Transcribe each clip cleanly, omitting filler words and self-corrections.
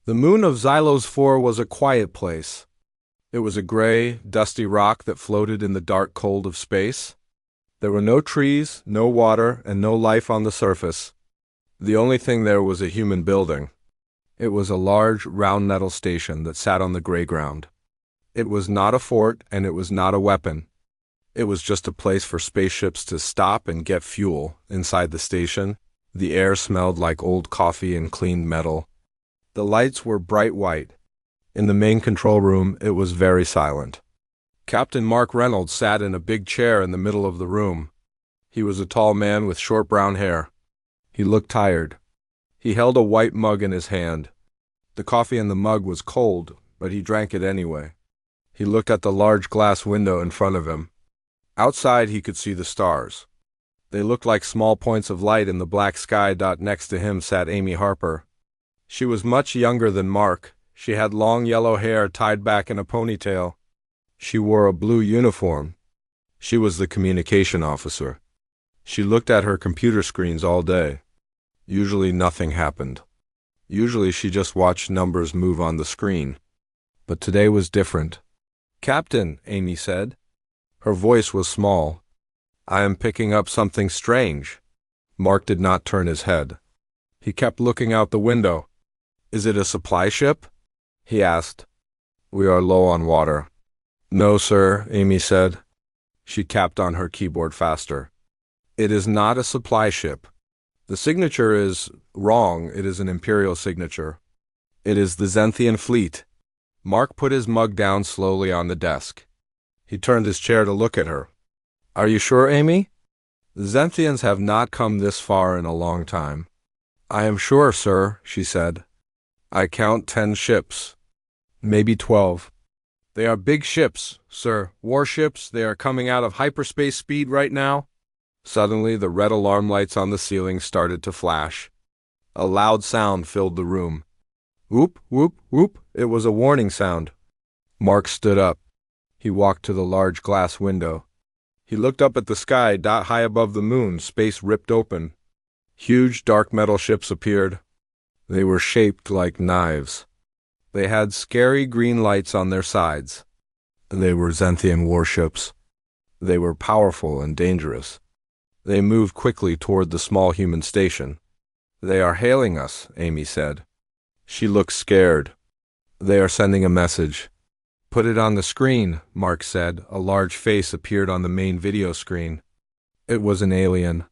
The moon of Xylos 4 was a quiet place. It was a gray, dusty rock that floated in the dark cold of space. There were no trees, no water, and no life on the surface. The only thing there was a human building. It was a large, round metal station that sat on the gray ground. It was not a fort, and it was not a weapon. It was just a place for spaceships to stop and get fuel. Inside the station, the air smelled like old coffee and clean metal. The lights were bright white. In the main control room, it was very silent. Captain Mark Reynolds sat in a big chair in the middle of the room. He was a tall man with short brown hair. He looked tired. He held a white mug in his hand. The coffee in the mug was cold, but he drank it anyway. He looked at the large glass window in front of him. Outside, he could see the stars. They looked like small points of light in the black sky. Next to him sat Amy Harper. She was much younger than Mark. She had long yellow hair tied back in a ponytail. She wore a blue uniform. She was the communication officer. She looked at her computer screens all day. Usually nothing happened. Usually she just watched numbers move on the screen. But today was different. "Captain," Amy said. Her voice was small. "I am picking up something strange." Mark did not turn his head. He kept looking out the window. "Is it a supply ship?" he asked. "We are low on water." "No, sir," Amy said. She tapped on her keyboard faster. "It is not a supply ship. The signature is wrong. It is an Imperial signature. It is the Xenthian fleet." Mark put his mug down slowly on the desk. He turned his chair to look at her. "Are you sure, Amy?" "The Xenthians have not come this far in a long time." "I am sure, sir," she said. "I count 10 ships. Maybe 12. They are big ships, sir. Warships. They are coming out of hyperspace speed right now." Suddenly, the red alarm lights on the ceiling started to flash. A loud sound filled the room. Whoop, whoop, whoop. It was a warning sound. Mark stood up. He walked to the large glass window. He looked up at the sky. High above the moon, space ripped open. Huge dark metal ships appeared. They were shaped like knives. They had scary green lights on their sides. They were Xenthian warships. They were powerful and dangerous. They moved quickly toward the small human station. "They are hailing us," Amy said. She looked scared. "They are sending a message." "Put it on the screen," Mark said. A large face appeared on the main video screen. It was an alien.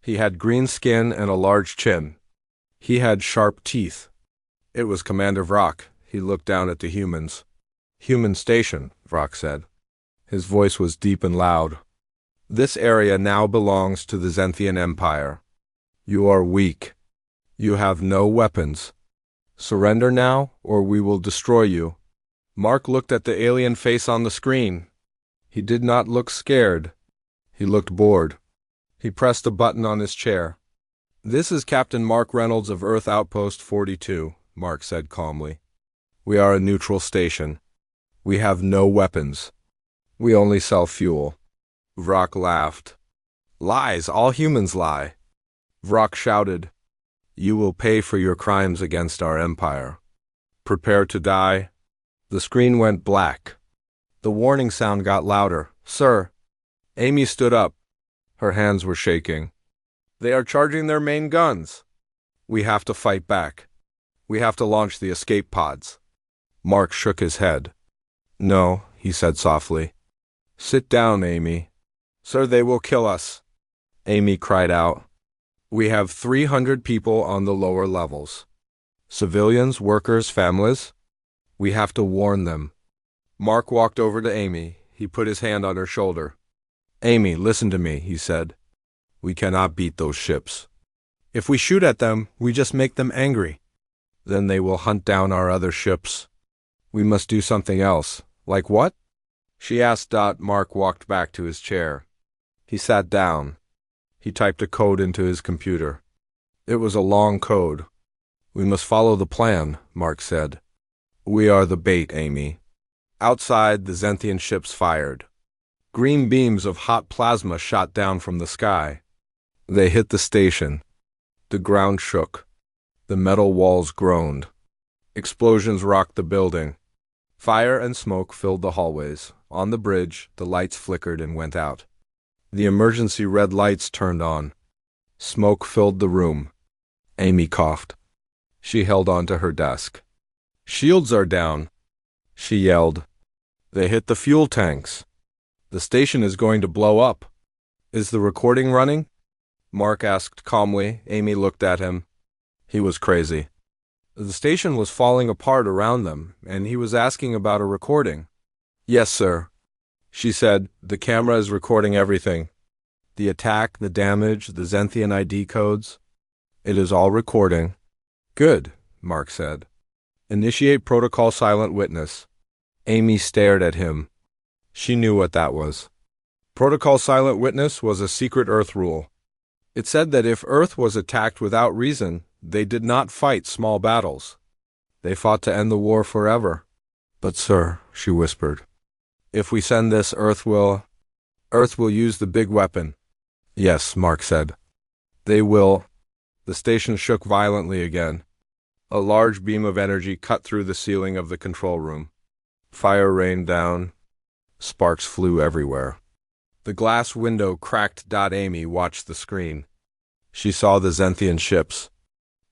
He had green skin and a large chin. He had sharp teeth. It was Commander Vrock. He looked down at the humans. "Human station," Vrock said. His voice was deep and loud. "This area now belongs to the Xenthian Empire. You are weak. You have no weapons. Surrender now, or we will destroy you." Mark looked at the alien face on the screen. He did not look scared. He looked bored. He pressed a button on his chair. "This is Captain Mark Reynolds of Earth Outpost 42, Mark said calmly. "We are a neutral station. We have no weapons. We only sell fuel." Vrock laughed. "Lies, all humans lie." Vrock shouted, "You will pay for your crimes against our empire. Prepare to die." The screen went black. The warning sound got louder. "Sir." Amy stood up. Her hands were shaking. "They are charging their main guns. We have to fight back. We have to launch the escape pods." Mark shook his head. "No," he said softly. "Sit down, Amy." "Sir, they will kill us." Amy cried out. "We have 300 people on the lower levels. Civilians, workers, families. We have to warn them." Mark walked over to Amy. He put his hand on her shoulder. "Amy, listen to me," he said. "We cannot beat those ships. If we shoot at them, we just make them angry. Then they will hunt down our other ships. We must do something else." "Like what?" she asked. Mark walked back to his chair. He sat down. He typed a code into his computer. It was a long code. "We must follow the plan," Mark said. "We are the bait, Amy." Outside, the Xenthian ships fired. Green beams of hot plasma shot down from the sky. They hit the station. The ground shook. The metal walls groaned. Explosions rocked the building. Fire and smoke filled the hallways. On the bridge, the lights flickered and went out. The emergency red lights turned on. Smoke filled the room. Amy coughed. She held onto her desk. "Shields are down," she yelled. "They hit the fuel tanks. The station is going to blow up." "Is the recording running?" Mark asked calmly. Amy looked at him. He was crazy. The station was falling apart around them, and he was asking about a recording. "Yes, sir," she said. "The camera is recording everything. The attack, the damage, the Zenthian ID codes. It is all recording." "Good," Mark said. "Initiate protocol silent witness." Amy stared at him. She knew what that was. Protocol silent witness was a secret Earth rule. It said that if Earth was attacked without reason, they did not fight small battles. They fought to end the war forever. "But sir," she whispered, "if we send this, Earth will use the big weapon." "Yes," Mark said. "They will." The station shook violently again. A large beam of energy cut through the ceiling of the control room. Fire rained down. Sparks flew everywhere. The glass window cracked. Amy watched the screen. She saw the Zenthian ships.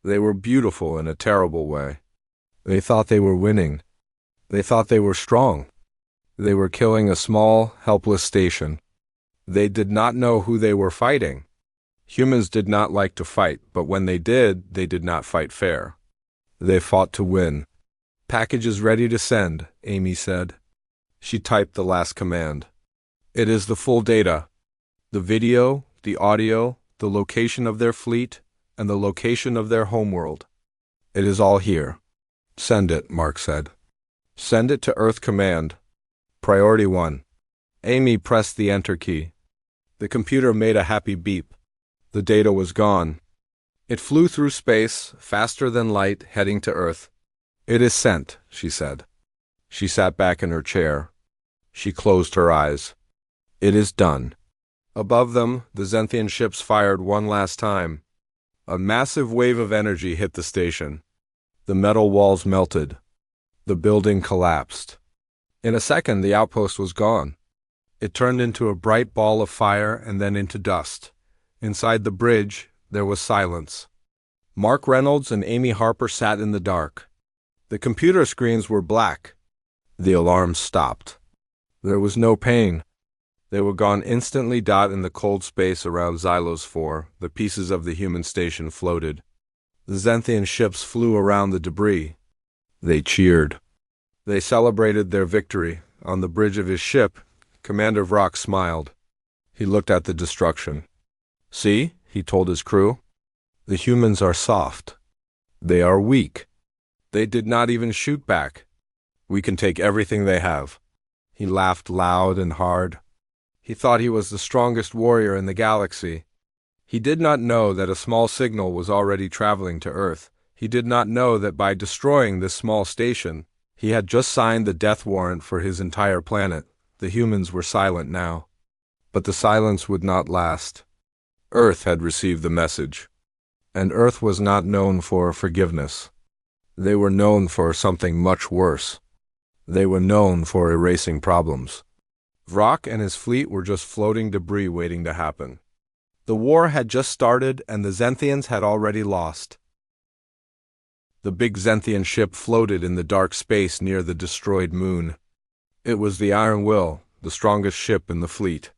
They were beautiful in a terrible way. They thought they were winning. They thought they were strong. They were killing a small, helpless station. They did not know who they were fighting. Humans did not like to fight, but when they did not fight fair. They fought to win. "Packages ready to send," Amy said. She typed the last command. "It is the full data. The video, the audio, the location of their fleet, and the location of their homeworld. It is all here." "Send it," Mark said. "Send it to Earth Command. Priority 1. Amy pressed the Enter key. The computer made a happy beep. The data was gone. It flew through space, faster than light, heading to Earth. "It is sent," she said. She sat back in her chair. She closed her eyes. "It is done." Above them, the Zenthian ships fired one last time. A massive wave of energy hit the station. The metal walls melted. The building collapsed. In a second, the outpost was gone. It turned into a bright ball of fire and then into dust. Inside the bridge, there was silence. Mark Reynolds and Amy Harper sat in the dark. The computer screens were black. The alarms stopped. There was no pain. They were gone instantly. In the cold space around Xylos 4, the pieces of the human station floated. The Zenthian ships flew around the debris. They cheered. They celebrated their victory. On the bridge of his ship, Commander Vrock smiled. He looked at the destruction. "See," he told his crew, "the humans are soft. They are weak. They did not even shoot back. We can take everything they have." He laughed loud and hard. He thought he was the strongest warrior in the galaxy. He did not know that a small signal was already traveling to Earth. He did not know that by destroying this small station, he had just signed the death warrant for his entire planet. The humans were silent now. But the silence would not last. Earth had received the message. And Earth was not known for forgiveness. They were known for something much worse. They were known for erasing problems. Vrock and his fleet were just floating debris waiting to happen. The war had just started and the Zenthians had already lost. The big Zenthian ship floated in the dark space near the destroyed moon. It was the Iron Will, the strongest ship in the fleet.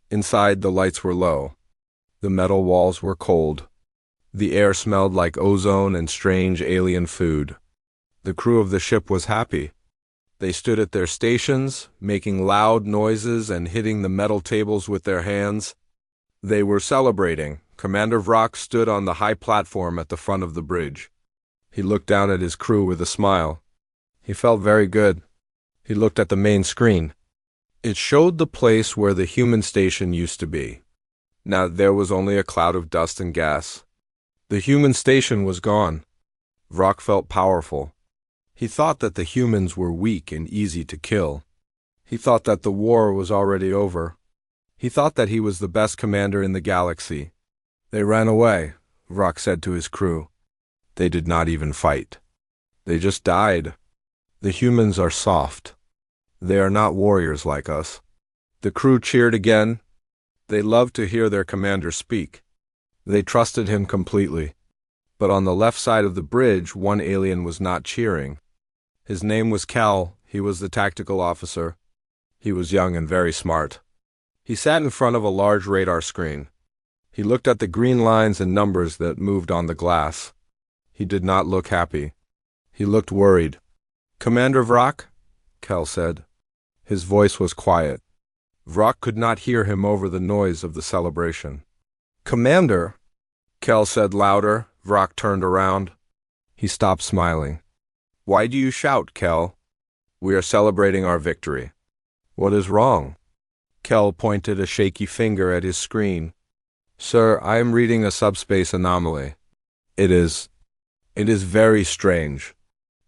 Inside, the lights were low. The metal walls were cold. The air smelled like ozone and strange alien food. The crew of the ship was happy. They stood at their stations, making loud noises and hitting the metal tables with their hands. They were celebrating. Commander Vrock stood on the high platform at the front of the bridge. He looked down at his crew with a smile. He felt very good. He looked at the main screen. It showed the place where the human station used to be. Now there was only a cloud of dust and gas. The human station was gone. Vrock felt powerful. He thought that the humans were weak and easy to kill. He thought that the war was already over. He thought that he was the best commander in the galaxy. "They ran away," Vrock said to his crew. "They did not even fight." They just died. The humans are soft. They are not warriors like us. The crew cheered again. They loved to hear their commander speak. They trusted him completely. But on the left side of the bridge, one alien was not cheering. His name was Cal. He was the tactical officer. He was young and very smart. He sat in front of a large radar screen. He looked at the green lines and numbers that moved on the glass. He did not look happy. He looked worried. "Commander Vrak?" Cal said. His voice was quiet. Vrak could not hear him over the noise of the celebration. "Commander?" Cal said louder. Vrak turned around. He stopped smiling. "Why do you shout, Kel? We are celebrating our victory." "What is wrong?" Kel pointed a shaky finger at his screen. "Sir, I am reading a subspace anomaly. It is very strange."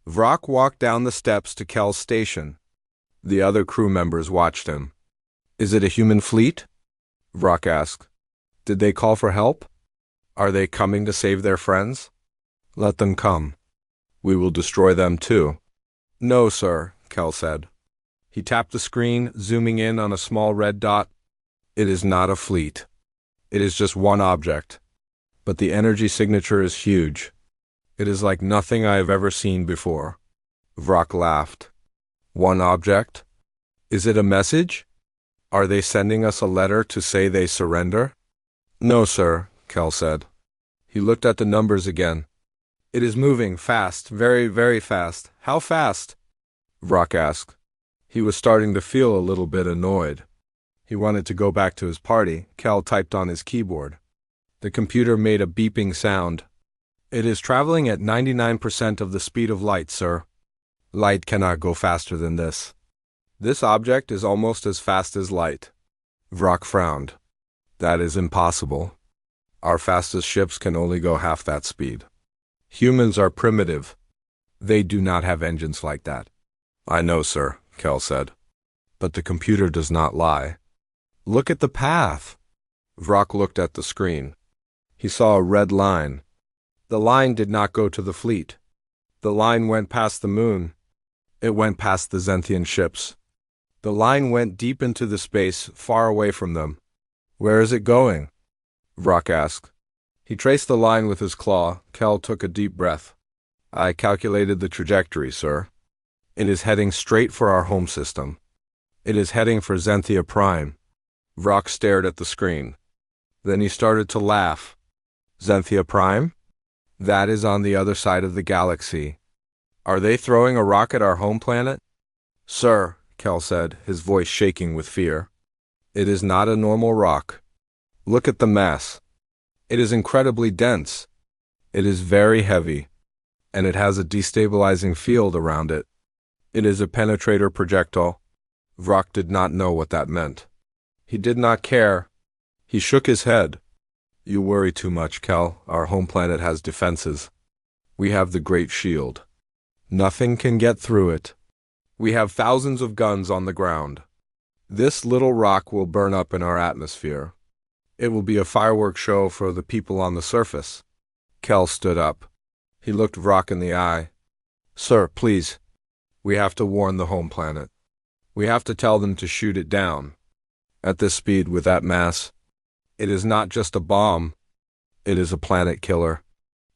Vrak walked down the steps to Kel's station. The other crew members watched him. "Is it a human fleet?" Vrak asked. "Did they call for help? Are they coming to save their friends?" "Let them come. We will destroy them too." "No, sir," Kel said. He tapped the screen, zooming in on a small red dot. "It is not a fleet. It is just one object. But the energy signature is huge. It is like nothing I have ever seen before." Vrak laughed. "One object? Is it a message? Are they sending us a letter to say they surrender?" "No, sir," Kel said. He looked at the numbers again. "It is moving fast, very, very fast. How fast?" Vrak asked. He was starting to feel a little bit annoyed. He wanted to go back to his party. Kel typed on his keyboard. The computer made a beeping sound. "It is traveling at 99% of the speed of light, sir. Light cannot go faster than this. This object is almost as fast as light." Vrak frowned. "That is impossible. Our fastest ships can only go half that speed. Humans are primitive. They do not have engines like that." "I know, sir," Kel said. "But the computer does not lie. Look at the path." Vrak looked at the screen. He saw a red line. The line did not go to the fleet. The line went past the moon. It went past the Zenthian ships. The line went deep into the space, far away from them. "Where is it going?" Vrak asked. He traced the line with his claw. Kel took a deep breath. "I calculated the trajectory, sir. It is heading straight for our home system. It is heading for Zenthia Prime." Vrak stared at the screen. Then he started to laugh. "Zenthia Prime? That is on the other side of the galaxy. Are they throwing a rock at our home planet?" "Sir," Kel said, his voice shaking with fear, "it is not a normal rock. Look at the mass. It is incredibly dense. It is very heavy, and it has a destabilizing field around it. It is a penetrator projectile." Vrak did not know what that meant. He did not care. He shook his head. "You worry too much, Kel. Our home planet has defenses. We have the Great Shield. Nothing can get through it. We have thousands of guns on the ground. This little rock will burn up in our atmosphere. It will be a fireworks show for the people on the surface." Kel stood up. He looked Vrak in the eye. "Sir, please. We have to warn the home planet. We have to tell them to shoot it down. At this speed, with that mass, it is not just a bomb. It is a planet killer."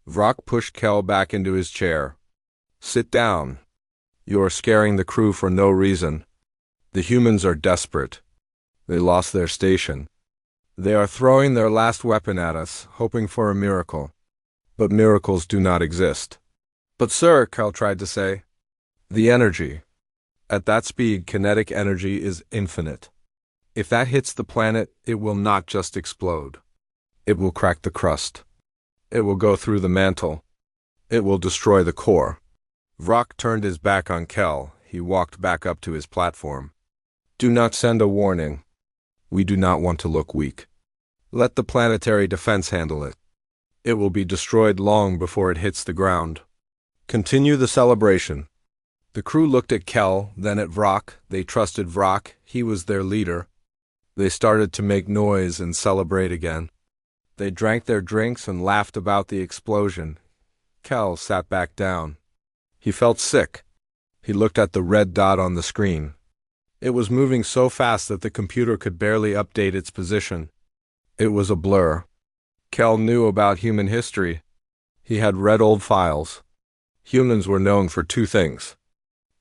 Vrak pushed Kel back into his chair. "Sit down. You are scaring the crew for no reason. The humans are desperate. They lost their station. They are throwing their last weapon at us, hoping for a miracle. But miracles do not exist." "But sir," Kel tried to say, "the energy. At that speed, kinetic energy is infinite. If that hits the planet, it will not just explode. It will crack the crust. It will go through the mantle. It will destroy the core." Vrak turned his back on Kel. He walked back up to his platform. "Do not send a warning. We do not want to look weak. Let the planetary defense handle it. It will be destroyed long before it hits the ground. Continue the celebration." The crew looked at Kel, then at Vrak. They trusted Vrak. He was their leader. They started to make noise and celebrate again. They drank their drinks and laughed about the explosion. Kel sat back down. He felt sick. He looked at the red dot on the screen. It was moving so fast that the computer could barely update its position. It was a blur. Kel knew about human history. He had read old files. Humans were known for two things.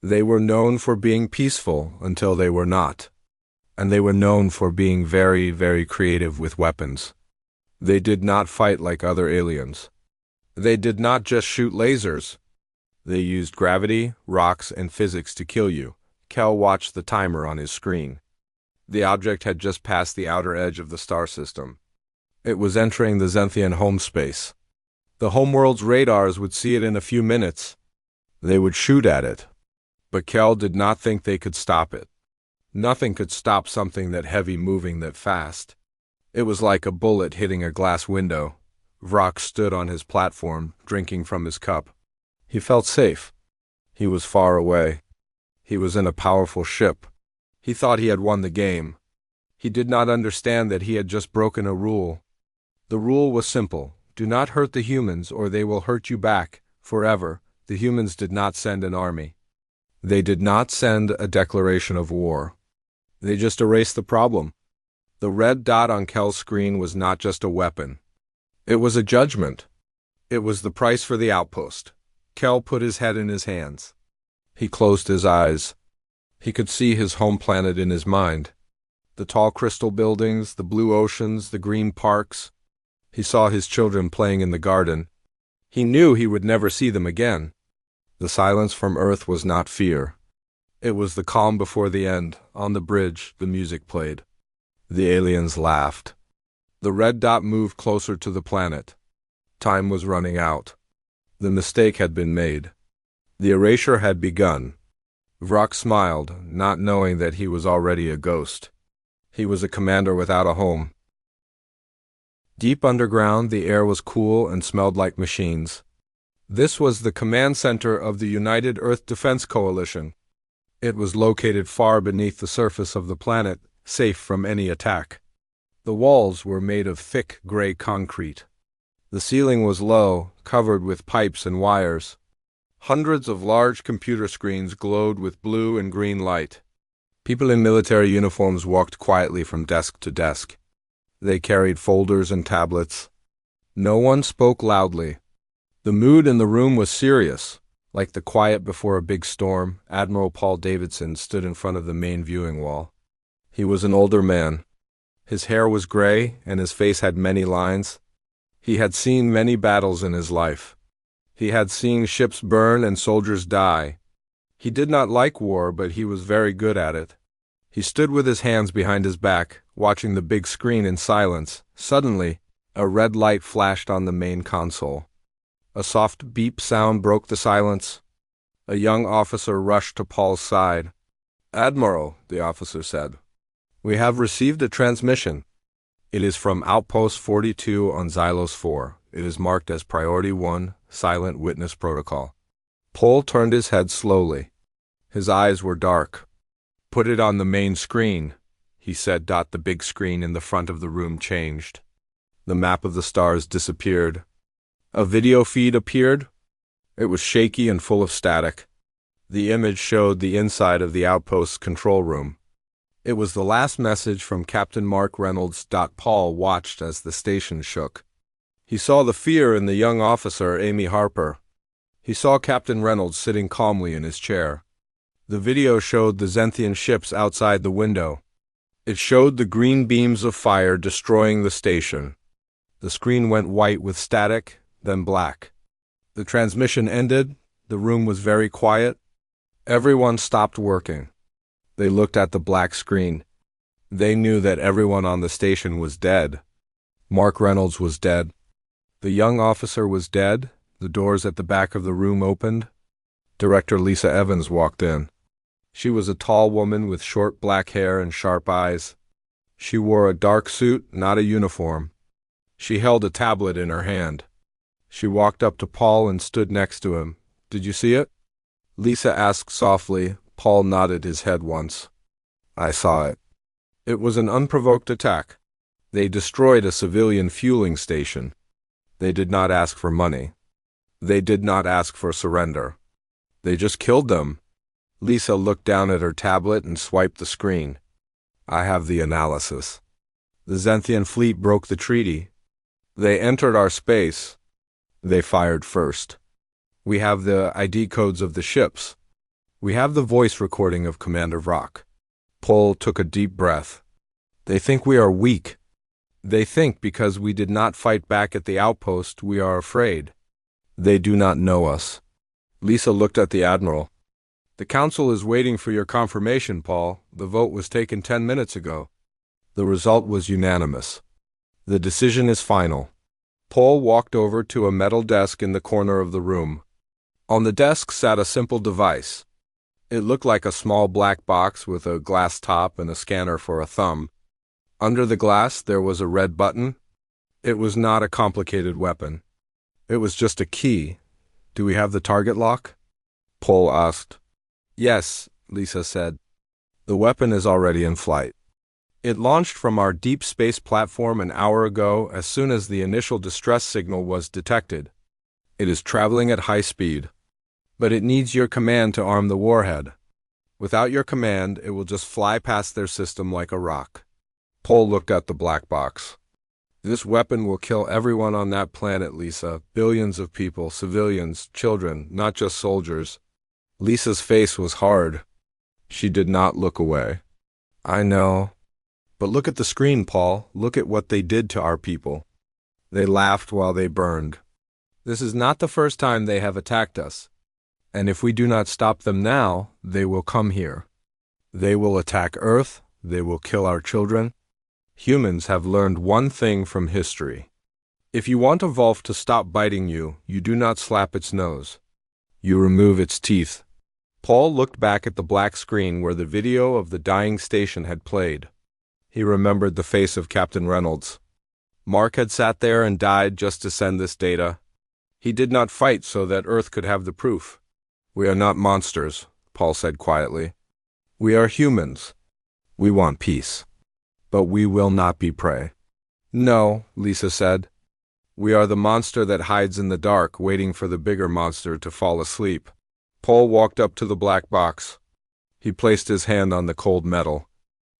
They were known for being peaceful until they were not. And they were known for being very, very creative with weapons. They did not fight like other aliens. They did not just shoot lasers. They used gravity, rocks, and physics to kill you. Kel watched the timer on his screen. The object had just passed the outer edge of the star system. It was entering the Zenthian home space. The Homeworld's radars would see it in a few minutes. They would shoot at it. But Kel did not think they could stop it. Nothing could stop something that heavy moving that fast. It was like a bullet hitting a glass window. Vrock stood on his platform, drinking from his cup. He felt safe. He was far away. He was in a powerful ship. He thought he had won the game. He did not understand that he had just broken a rule. The rule was simple. Do not hurt the humans or they will hurt you back, forever. The humans did not send an army. They did not send a declaration of war. They just erased the problem. The red dot on Kel's screen was not just a weapon. It was a judgment. It was the price for the outpost. Kel put his head in his hands. He closed his eyes. He could see his home planet in his mind. The tall crystal buildings, the blue oceans, the green parks. He saw his children playing in the garden. He knew he would never see them again. The silence from Earth was not fear. It was the calm before the end. On the bridge, the music played. The aliens laughed. The red dot moved closer to the planet. Time was running out. The mistake had been made. The erasure had begun. Vrock smiled, not knowing that he was already a ghost. He was a commander without a home. Deep underground, the air was cool and smelled like machines. This was the command center of the United Earth Defense Coalition. It was located far beneath the surface of the planet, safe from any attack. The walls were made of thick gray concrete. The ceiling was low, covered with pipes and wires. Hundreds of large computer screens glowed with blue and green light. People in military uniforms walked quietly from desk to desk. They carried folders and tablets. No one spoke loudly. The mood in the room was serious. Like the quiet before a big storm, Admiral Paul Davidson stood in front of the main viewing wall. He was an older man. His hair was gray, and his face had many lines. He had seen many battles in his life. He had seen ships burn and soldiers die. He did not like war, but he was very good at it. He stood with his hands behind his back, watching the big screen in silence. Suddenly, a red light flashed on the main console. A soft beep sound broke the silence. A young officer rushed to Paul's side. "Admiral," the officer said, "we have received a transmission. It is from Outpost 42 on Xylos 4. It is marked as Priority 1, Silent Witness Protocol." Paul turned his head slowly. His eyes were dark. "Put it on the main screen," he said. The big screen in the front of the room changed. The map of the stars disappeared. A video feed appeared. It was shaky and full of static. The image showed the inside of the Outpost's control room. It was the last message from Captain Mark Reynolds. Paul watched as the station shook. He saw the fear in the young officer, Amy Harper. He saw Captain Reynolds sitting calmly in his chair. The video showed the Zenthian ships outside the window. It showed the green beams of fire destroying the station. The screen went white with static, then black. The transmission ended. The room was very quiet. Everyone stopped working. They looked at the black screen. They knew that everyone on the station was dead. Mark Reynolds was dead. The young officer was dead. The doors at the back of the room opened. Director Lisa Evans walked in. She was a tall woman with short black hair and sharp eyes. She wore a dark suit, not a uniform. She held a tablet in her hand. She walked up to Paul and stood next to him. "Did you see it?" Lisa asked softly. Paul nodded his head once. "I saw it. It was an unprovoked attack. They destroyed a civilian fueling station. They did not ask for money. They did not ask for surrender. They just killed them. Lisa looked down at her tablet and swiped the screen. I have the analysis. The Zenthian fleet broke the treaty. They entered our space. They fired first. We have the ID codes of the ships. We have the voice recording of Commander Rock. Paul took a deep breath. They think we are weak. They think because we did not fight back at the outpost, we are afraid. They do not know us. Lisa looked at the Admiral. The Council is waiting for your confirmation, Paul. The vote was taken 10 minutes ago. The result was unanimous. The decision is final. Paul walked over to a metal desk in the corner of the room. On the desk sat a simple device. It looked like a small black box with a glass top and a scanner for a thumb. Under the glass there was a red button. It was not a complicated weapon. It was just a key. Do we have the target lock? Paul asked. Yes, Lisa said. The weapon is already in flight. It launched from our deep space platform an hour ago as soon as the initial distress signal was detected. It is traveling at high speed. But it needs your command to arm the warhead. Without your command, it will just fly past their system like a rock. Paul looked at the black box. This weapon will kill everyone on that planet, Lisa. Billions of people, civilians, children, not just soldiers. Lisa's face was hard. She did not look away. I know. But look at the screen, Paul. Look at what they did to our people. They laughed while they burned. This is not the first time they have attacked us. And if we do not stop them now, they will come here. They will attack Earth. They will kill our children. Humans have learned one thing from history. If you want a wolf to stop biting you, you do not slap its nose. You remove its teeth. Paul looked back at the black screen where the video of the dying station had played. He remembered the face of Captain Reynolds. Mark had sat there and died just to send this data. He did not fight so that Earth could have the proof. We are not monsters, Paul said quietly. We are humans. We want peace. But we will not be prey. No, Lisa said. We are the monster that hides in the dark, waiting for the bigger monster to fall asleep. Paul walked up to the black box. He placed his hand on the cold metal.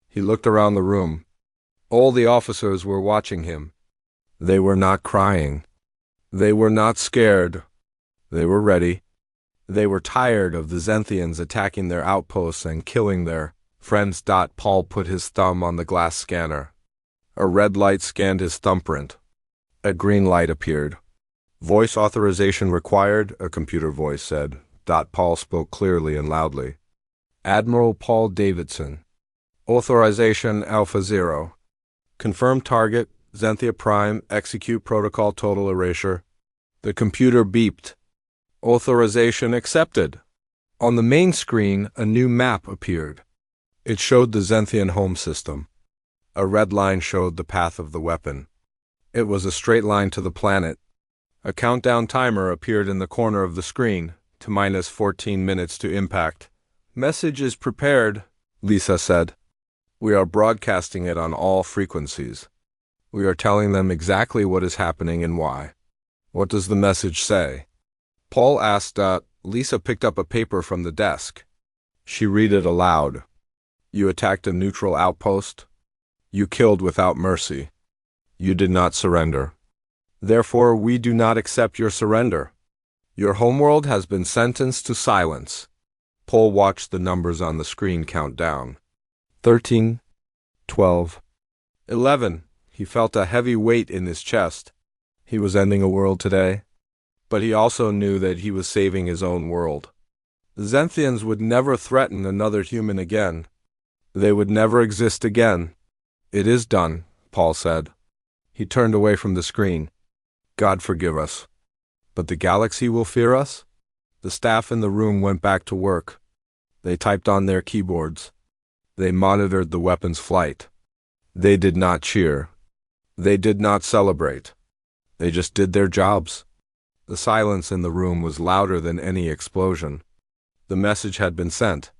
He looked around the room. All the officers were watching him. They were not crying. They were not scared. They were ready. They were tired of the Zenthians attacking their outposts and killing their friends. Paul put his thumb on the glass scanner. A red light scanned his thumbprint. A green light appeared. Voice authorization required, a computer voice said. Paul spoke clearly and loudly. Admiral Paul Davidson. Authorization Alpha 0. Confirm target, Zenthia Prime, execute protocol total erasure. The computer beeped. Authorization accepted. On the main screen, a new map appeared. It showed the Zenthian home system. A red line showed the path of the weapon. It was a straight line to the planet. A countdown timer appeared in the corner of the screen, to minus 14 minutes to impact. Message is prepared, Lisa said. We are broadcasting it on all frequencies. We are telling them exactly what is happening and why. What does the message say? Paul asked. Lisa picked up a paper from the desk. She read it aloud. You attacked a neutral outpost. You killed without mercy. You did not surrender. Therefore, we do not accept your surrender. Your homeworld has been sentenced to silence. Paul watched the numbers on the screen count down. 13, 12, 11. He felt a heavy weight in his chest. He was ending a world today, but he also knew that he was saving his own world. The Zenthians would never threaten another human again. They would never exist again. It is done, Paul said. He turned away from the screen. God forgive us. But the galaxy will fear us? The staff in the room went back to work. They typed on their keyboards. They monitored the weapon's flight. They did not cheer. They did not celebrate. They just did their jobs. The silence in the room was louder than any explosion. The message had been sent.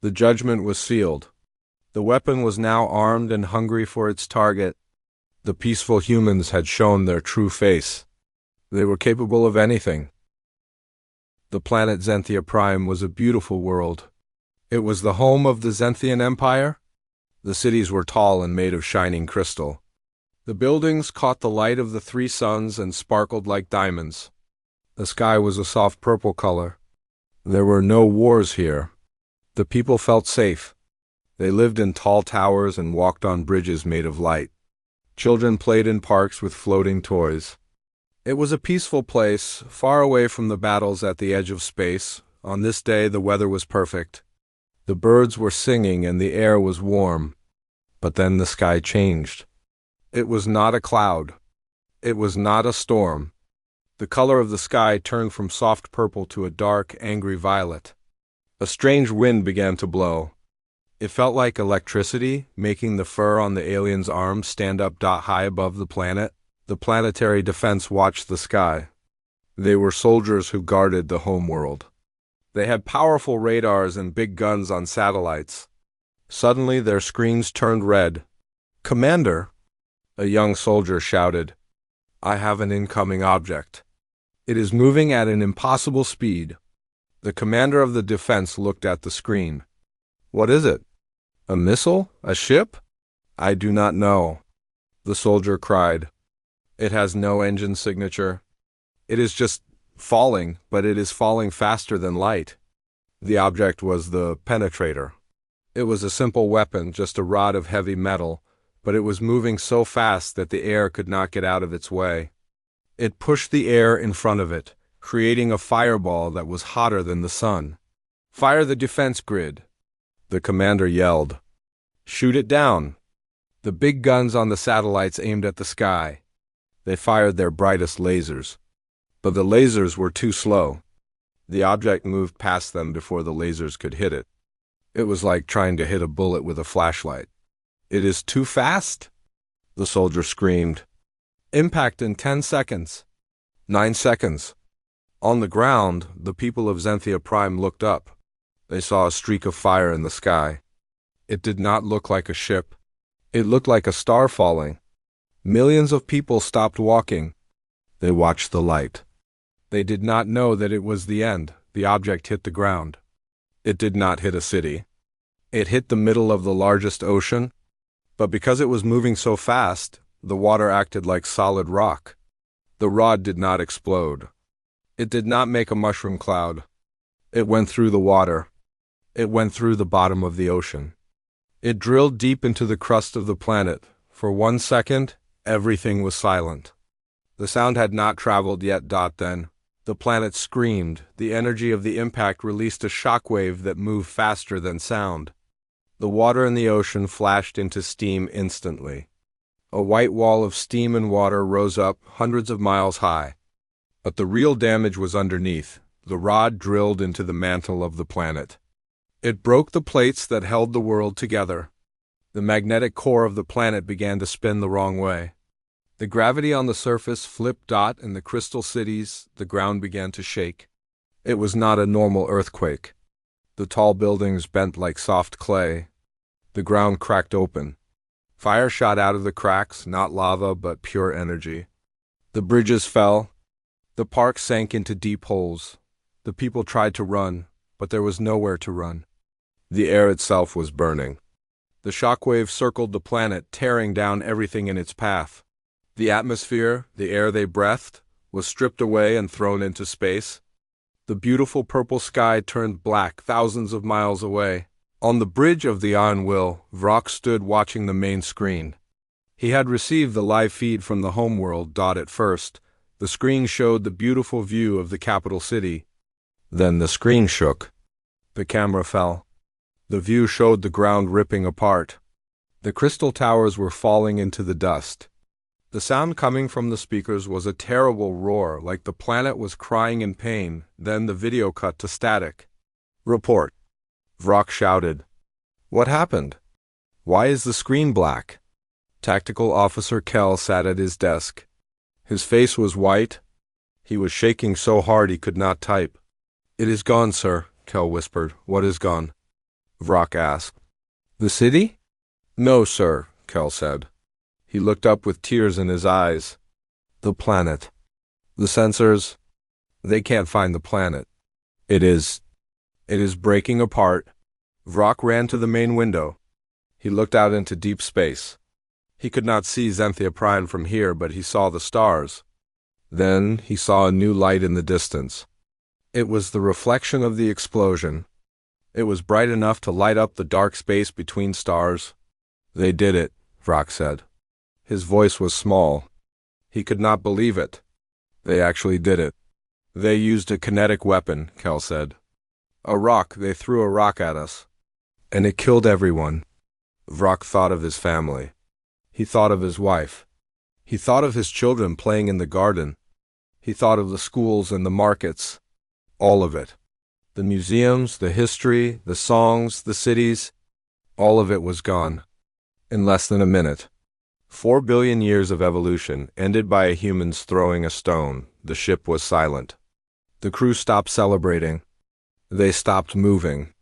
The judgment was sealed. The weapon was now armed and hungry for its target. The peaceful humans had shown their true face. They were capable of anything. The planet Zenthia Prime was a beautiful world. It was the home of the Zenthian Empire. The cities were tall and made of shining crystal. The buildings caught the light of the three suns and sparkled like diamonds. The sky was a soft purple color. There were no wars here. The people felt safe. They lived in tall towers and walked on bridges made of light. Children played in parks with floating toys. It was a peaceful place, far away from the battles at the edge of space. On this day, the weather was perfect. The birds were singing and the air was warm. But then the sky changed. It was not a cloud. It was not a storm. The color of the sky turned from soft purple to a dark, angry violet. A strange wind began to blow. It felt like electricity, making the fur on the aliens' arms stand up high above the planet. The planetary defense watched the sky. They were soldiers who guarded the homeworld. They had powerful radars and big guns on satellites. Suddenly their screens turned red. "Commander!" a young soldier shouted. "I have an incoming object. It is moving at an impossible speed." The commander of the defense looked at the screen. "What is it? A missile? A ship?" "I do not know," the soldier cried. "It has no engine signature. It is just falling, but it is falling faster than light." The object was the penetrator. It was a simple weapon, just a rod of heavy metal, but it was moving so fast that the air could not get out of its way. It pushed the air in front of it, creating a fireball that was hotter than the sun. "Fire the defense grid," the commander yelled. "Shoot it down." The big guns on the satellites aimed at the sky. They fired their brightest lasers. But the lasers were too slow. The object moved past them before the lasers could hit it. It was like trying to hit a bullet with a flashlight. "It is too fast," the soldier screamed. "Impact in 10 seconds. 9 seconds. On the ground, the people of Zenthia Prime looked up. They saw a streak of fire in the sky. It did not look like a ship. It looked like a star falling. Millions of people stopped walking. They watched the light. They did not know that it was the end. The object hit the ground. It did not hit a city. It hit the middle of the largest ocean. But because it was moving so fast, the water acted like solid rock. The rod did not explode. It did not make a mushroom cloud. It went through the water. It went through the bottom of the ocean. It drilled deep into the crust of the planet. For 1 second, everything was silent. The sound had not traveled yet. Then, the planet screamed. The energy of the impact released a shockwave that moved faster than sound. The water in the ocean flashed into steam instantly. A white wall of steam and water rose up hundreds of miles high. But the real damage was underneath. The rod drilled into the mantle of the planet. It broke the plates that held the world together. The magnetic core of the planet began to spin the wrong way. The gravity on the surface flipped. In the crystal cities, the ground began to shake. It was not a normal earthquake. The tall buildings bent like soft clay. The ground cracked open. Fire shot out of the cracks, not lava but pure energy. The bridges fell. The park sank into deep holes. The people tried to run, but there was nowhere to run. The air itself was burning. The shockwave circled the planet, tearing down everything in its path. The atmosphere, the air they breathed, was stripped away and thrown into space. The beautiful purple sky turned black thousands of miles away. On the bridge of the Iron Will, Vrock stood watching the main screen. He had received the live feed from the Homeworld. At first, the screen showed the beautiful view of the capital city. Then the screen shook. The camera fell. The view showed the ground ripping apart. The crystal towers were falling into the dust. The sound coming from the speakers was a terrible roar, like the planet was crying in pain. Then the video cut to static. "Report," Vrock shouted. "What happened? Why is the screen black?" Tactical Officer Kell sat at his desk. His face was white. He was shaking so hard he could not type. "It is gone, sir," Kell whispered. "What is gone?" Vrock asked. "The city?" "No, sir," Kell said. He looked up with tears in his eyes. "The planet. The sensors. They can't find the planet. It is. It is breaking apart. Vrock ran to the main window. He looked out into deep space. He could not see Zenthia Prime from here, but he saw the stars. Then he saw a new light in the distance. It was the reflection of the explosion. It was bright enough to light up the dark space between stars. They did it, Vrock said. His voice was small. He could not believe it. They actually did it. They used a kinetic weapon, Kel said. They threw a rock at us. And it killed everyone. Vrock thought of his family. He thought of his wife. He thought of his children playing in the garden. He thought of the schools and the markets. All of it. The museums, the history, the songs, the cities. All of it was gone. In less than a minute. 4 billion years of evolution ended by a human's throwing a stone. The ship was silent. The crew stopped celebrating. They stopped moving.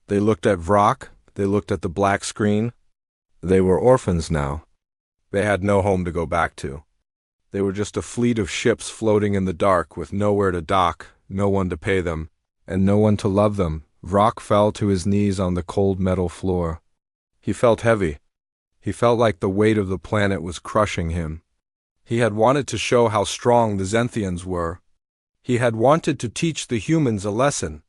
They looked at Vrock. They looked at the black screen. They were orphans now. They had no home to go back to. They were just a fleet of ships floating in the dark with nowhere to dock, no one to pay them, and no one to love them. Vrock fell to his knees on the cold metal floor. He felt heavy. He felt like the weight of the planet was crushing him. He had wanted to show how strong the Zenthians were. He had wanted to teach the humans a lesson.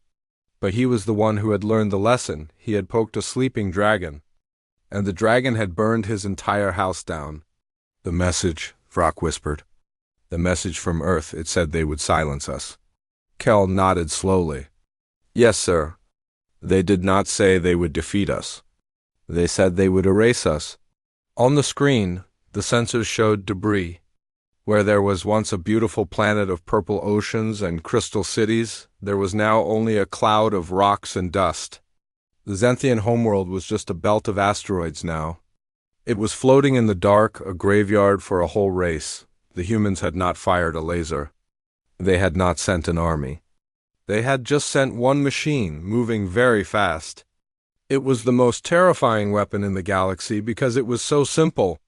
But he was the one who had learned the lesson. He had poked a sleeping dragon. And the dragon had burned his entire house down. The message, Vrock whispered. The message from Earth, it said they would silence us. Kel nodded slowly. Yes, sir. They did not say they would defeat us. They said they would erase us. On the screen, the sensors showed debris. Where there was once a beautiful planet of purple oceans and crystal cities, there was now only a cloud of rocks and dust. The Zenthian homeworld was just a belt of asteroids now. It was floating in the dark, a graveyard for a whole race. The humans had not fired a laser. They had not sent an army. They had just sent one machine, moving very fast. It was the most terrifying weapon in the galaxy because it was so simple.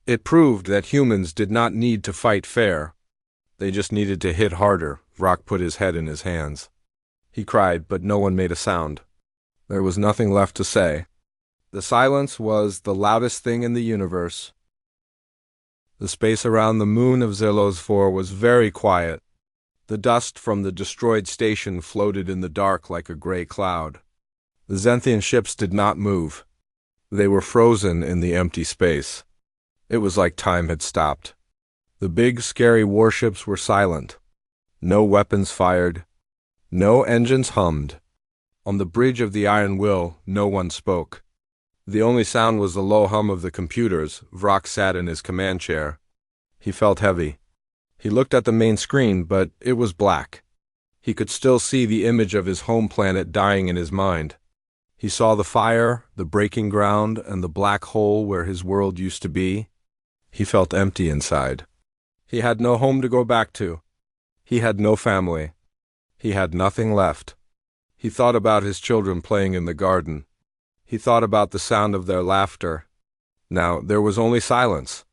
It proved that humans did not need to fight fair. They just needed to hit harder. Vrock put his head in his hands. He cried, but no one made a sound. There was nothing left to say. The silence was the loudest thing in the universe. The space around the moon of Zerlos-4 was very quiet. The dust from the destroyed station floated in the dark like a gray cloud. The Zenthian ships did not move. They were frozen in the empty space. It was like time had stopped. The big, scary warships were silent. No weapons fired. No engines hummed. On the bridge of the Iron Will, no one spoke. The only sound was the low hum of the computers. Vrock sat in his command chair. He felt heavy. He looked at the main screen, but it was black. He could still see the image of his home planet dying in his mind. He saw the fire, the breaking ground, and the black hole where his world used to be. He felt empty inside. He had no home to go back to. He had no family. He had nothing left. He thought about his children playing in the garden. He thought about the sound of their laughter. Now there was only silence.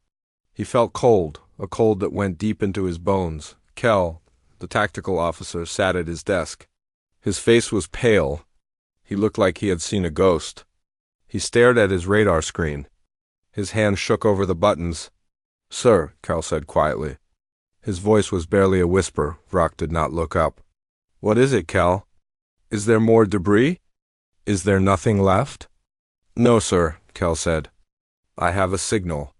He felt cold, a cold that went deep into his bones. Kel, the tactical officer, sat at his desk. His face was pale. He looked like he had seen a ghost. He stared at his radar screen. His hand shook over the buttons. Sir, Kel said quietly. His voice was barely a whisper. Vrock did not look up. What is it, Kel? Is there more debris? Is there nothing left? No, sir, Kel said. I have a signal.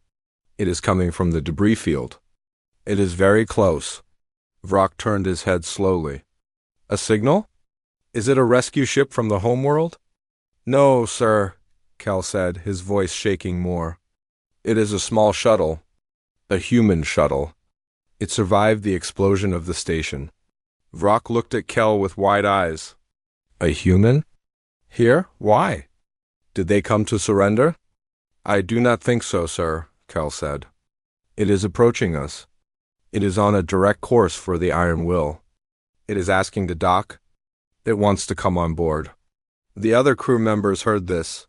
It is coming from the debris field. It is very close. Vrock turned his head slowly. A signal? Is it a rescue ship from the homeworld? No, sir, Kel said, his voice shaking more. It is a small shuttle. A human shuttle. It survived the explosion of the station. Vrock looked at Kel with wide eyes. A human? Here? Why? Did they come to surrender? I do not think so, sir, Kel said. It is approaching us. It is on a direct course for the Iron Will. It is asking to dock. It wants to come on board. The other crew members heard this.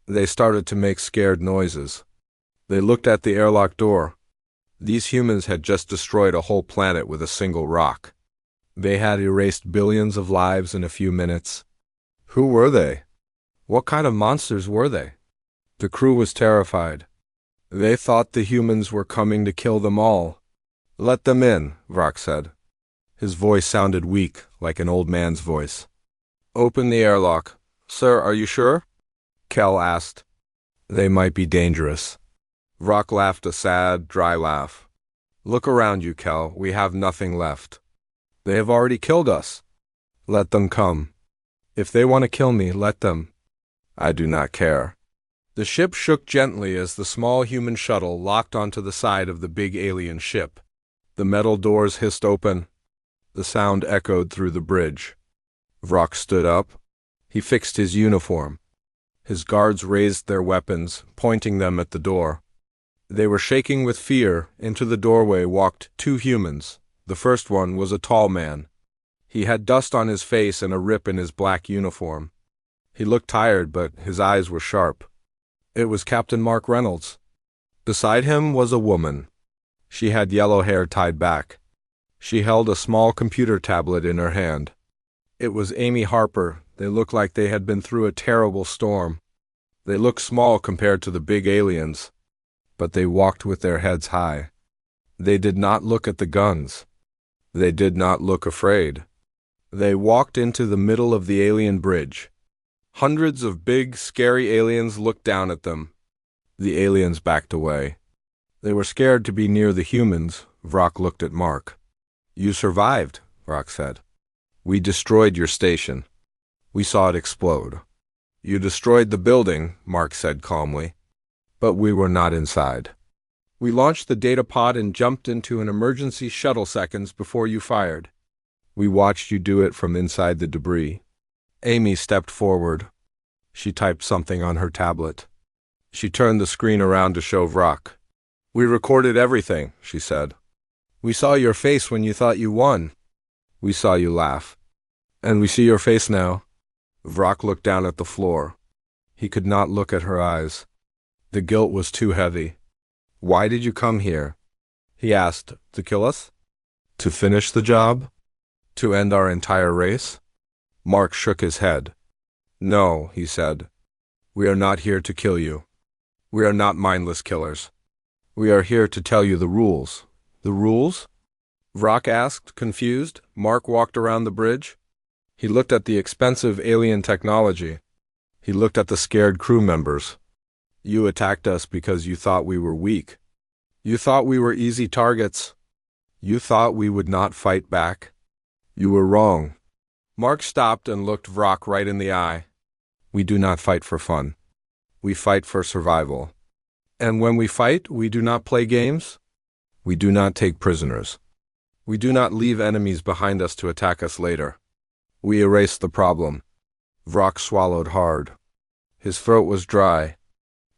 They started to make scared noises. They looked at the airlock door. These humans had just destroyed a whole planet with a single rock. They had erased billions of lives in a few minutes. Who were they? What kind of monsters were they? The crew was terrified. They thought the humans were coming to kill them all. Let them in, Vrock said. His voice sounded weak, like an old man's voice. Open the airlock. Sir, are you sure? Kel asked. They might be dangerous. Vrock laughed a sad, dry laugh. Look around you, Kel. We have nothing left. They have already killed us. Let them come. If they want to kill me, let them. I do not care. The ship shook gently as the small human shuttle locked onto the side of the big alien ship. The metal doors hissed open. The sound echoed through the bridge. Vrock stood up. He fixed his uniform. His guards raised their weapons, pointing them at the door. They were shaking with fear. Into the doorway walked two humans. The first one was a tall man. He had dust on his face and a rip in his black uniform. He looked tired, but his eyes were sharp. It was Captain Mark Reynolds. Beside him was a woman. She had yellow hair tied back. She held a small computer tablet in her hand. It was Amy Harper. They looked like they had been through a terrible storm. They looked small compared to the big aliens, but they walked with their heads high. They did not look at the guns. They did not look afraid. They walked into the middle of the alien bridge. Hundreds of big, scary aliens looked down at them. The aliens backed away. They were scared to be near the humans. Vrock looked at Mark. You survived, Vrock said. We destroyed your station. We saw it explode. You destroyed the building, Mark said calmly. But we were not inside. We launched the data pod and jumped into an emergency shuttle seconds before you fired. We watched you do it from inside the debris. Amy stepped forward. She typed something on her tablet. She turned the screen around to show Vrock. We recorded everything, she said. We saw your face when you thought you won. We saw you laugh. And we see your face now. Vrock looked down at the floor. He could not look at her eyes. The guilt was too heavy. Why did you come here? He asked. To kill us? To finish the job? To end our entire race? Mark shook his head. No, he said. We are not here to kill you. We are not mindless killers. We are here to tell you the rules. The rules? Vrock asked, confused. Mark walked around the bridge. He looked at the expensive alien technology. He looked at the scared crew members. You attacked us because you thought we were weak. You thought we were easy targets. You thought we would not fight back. You were wrong. Mark stopped and looked Vrock right in the eye. We do not fight for fun. We fight for survival. And when we fight, we do not play games. We do not take prisoners. We do not leave enemies behind us to attack us later. We erase the problem. Vrock swallowed hard. His throat was dry.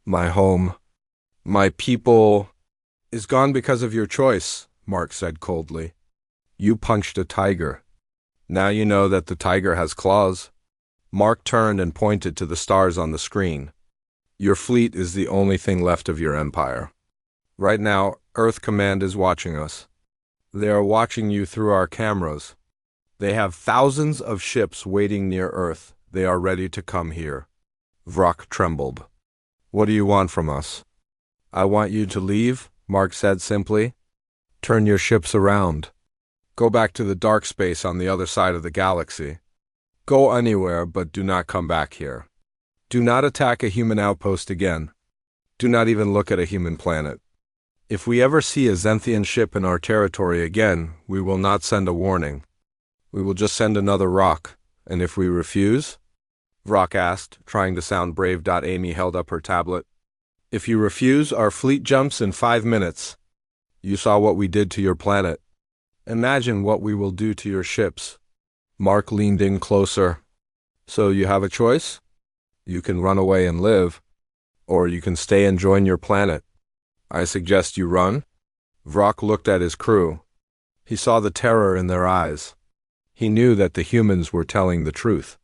My home, my people, is gone because of your choice, Mark said coldly. You punched a tiger. Now you know that the tiger has claws. Mark turned and pointed to the stars on the screen. Your fleet is the only thing left of your empire. Right now, Earth Command is watching us. They are watching you through our cameras. They have thousands of ships waiting near Earth. They are ready to come here. Vrock trembled. What do you want from us? I want you to leave, Mark said simply. Turn your ships around. Go back to the dark space on the other side of the galaxy. Go anywhere, but do not come back here. Do not attack a human outpost again. Do not even look at a human planet. If we ever see a Zenthian ship in our territory again, we will not send a warning. We will just send another rock. And if we refuse? Vrock asked, trying to sound brave. Amy held up her tablet. If you refuse, our fleet jumps in 5 minutes. You saw what we did to your planet. Imagine what we will do to your ships. Mark leaned in closer. So you have a choice? You can run away and live, or you can stay and join your planet. I suggest you run. Vrock looked at his crew. He saw the terror in their eyes. He knew that the humans were telling the truth.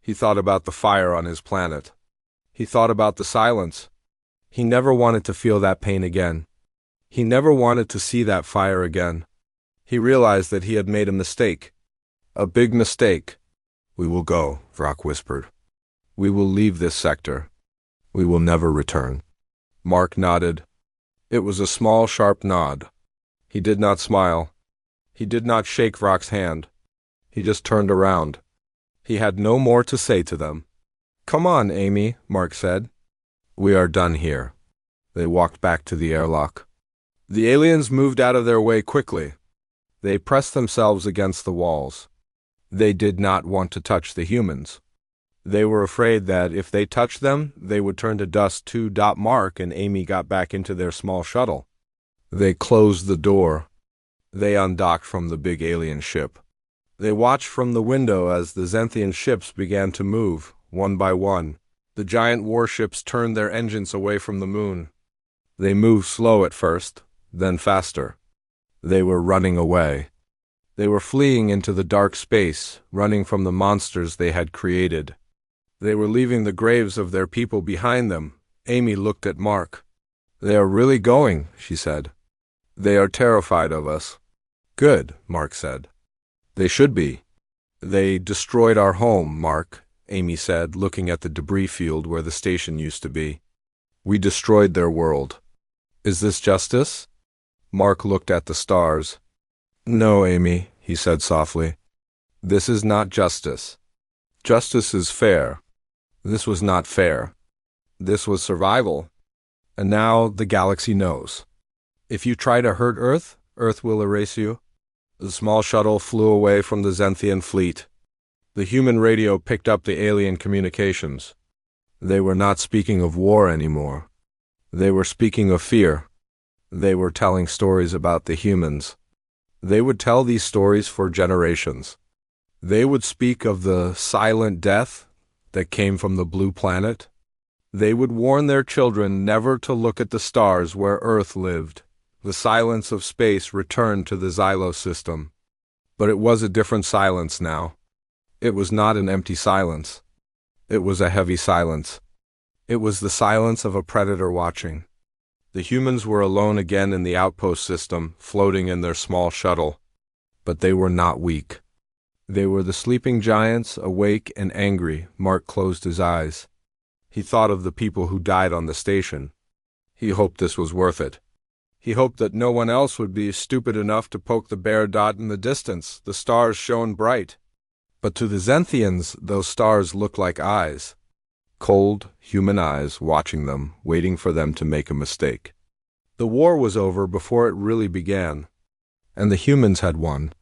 He thought about the fire on his planet. He thought about the silence. He never wanted to feel that pain again. He never wanted to see that fire again. He realized that he had made a mistake. A big mistake. We will go, Vrock whispered. We will leave this sector. We will never return. Mark nodded. It was a small, sharp nod. He did not smile. He did not shake Vrock's hand. He just turned around. He had no more to say to them. Come on, Amy, Mark said. We are done here. They walked back to the airlock. The aliens moved out of their way quickly. They pressed themselves against the walls. They did not want to touch the humans. They were afraid that if they touched them, they would turn to dust too. Mark and Amy got back into their small shuttle. They closed the door. They undocked from the big alien ship. They watched from the window as the Zenthian ships began to move, one by one. The giant warships turned their engines away from the moon. They moved slow at first, then faster. They were running away. They were fleeing into the dark space, running from the monsters they had created. They were leaving the graves of their people behind them. Amy looked at Mark. They are really going, she said. They are terrified of us. Good, Mark said. They should be. They destroyed our home, Mark, Amy said, looking at the debris field where the station used to be. We destroyed their world. Is this justice? Mark looked at the stars. No, Amy, he said softly. This is not justice. Justice is fair. This was not fair. This was survival. And now the galaxy knows. If you try to hurt Earth, Earth will erase you. The small shuttle flew away from the Zenthian fleet. The human radio picked up the alien communications. They were not speaking of war anymore. They were speaking of fear. They were telling stories about the humans. They would tell these stories for generations. They would speak of the silent death that came from the blue planet. They would warn their children never to look at the stars where Earth lived. The silence of space returned to the Xylos system. But it was a different silence now. It was not an empty silence. It was a heavy silence. It was the silence of a predator watching. The humans were alone again in the Outpost system, floating in their small shuttle. But they were not weak. They were the sleeping giants, awake and angry. Mark closed his eyes. He thought of the people who died on the station. He hoped this was worth it. He hoped that no one else would be stupid enough to poke the bare dot in the distance. The stars shone bright. But to the Zenthians, those stars looked like eyes. Cold, human eyes watching them, waiting for them to make a mistake. The war was over before it really began. And the humans had won.